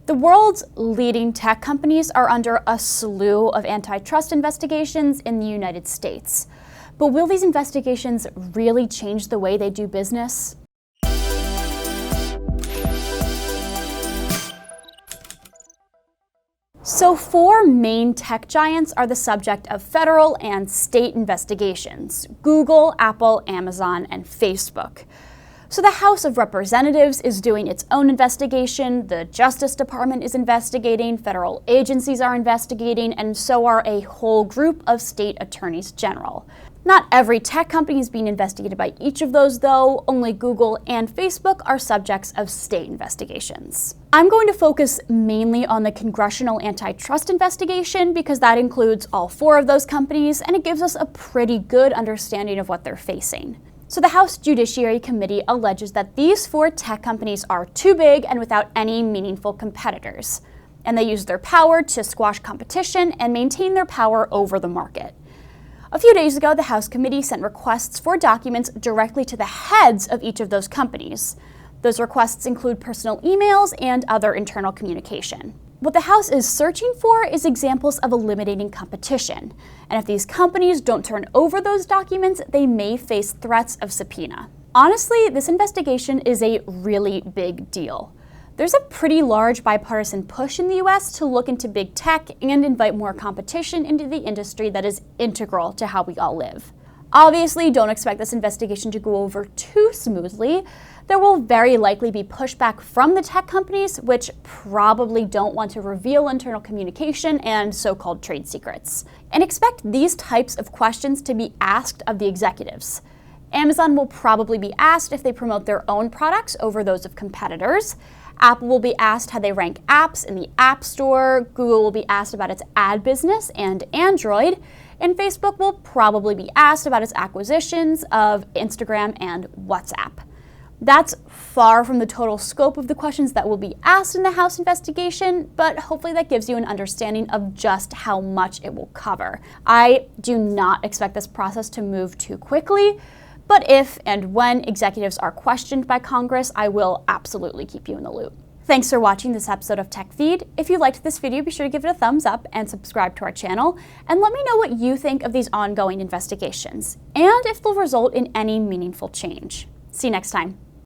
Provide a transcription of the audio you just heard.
The world's leading tech companies are under a slew of antitrust investigations in the United States. But will these investigations really change the way they do business? So 4 main tech giants are the subject of federal and state investigations: Google, Apple, Amazon, and Facebook. So the House of Representatives is doing its own investigation, the Justice Department is investigating, federal agencies are investigating, and so are a whole group of state attorneys general. Not every tech company is being investigated by each of those, though. Only Google and Facebook are subjects of state investigations. I'm going to focus mainly on the congressional antitrust investigation because that includes all 4 of those companies, and it gives us a pretty good understanding of what they're facing. So the House Judiciary Committee alleges that these 4 tech companies are too big and without any meaningful competitors, and they use their power to squash competition and maintain their power over the market. A few days ago, the House committee sent requests for documents directly to the heads of each of those companies. Those requests include personal emails and other internal communication. What the House is searching for is examples of eliminating competition. And if these companies don't turn over those documents, they may face threats of subpoena. Honestly, this investigation is a really big deal. There's a pretty large bipartisan push in the US to look into big tech and invite more competition into the industry that is integral to how we all live. Obviously, don't expect this investigation to go over too smoothly. There will very likely be pushback from the tech companies, which probably don't want to reveal internal communication and so-called trade secrets. And expect these types of questions to be asked of the executives. Amazon will probably be asked if they promote their own products over those of competitors. Apple will be asked how they rank apps in the App Store. Google will be asked about its ad business and Android. And Facebook will probably be asked about its acquisitions of Instagram and WhatsApp. That's far from the total scope of the questions that will be asked in the House investigation, but hopefully that gives you an understanding of just how much it will cover. I do not expect this process to move too quickly, but if and when executives are questioned by Congress, I will absolutely keep you in the loop. Thanks for watching this episode of Tech Feed. If you liked this video, be sure to give it a thumbs up and subscribe to our channel, and let me know what you think of these ongoing investigations, and if they'll result in any meaningful change. See you next time.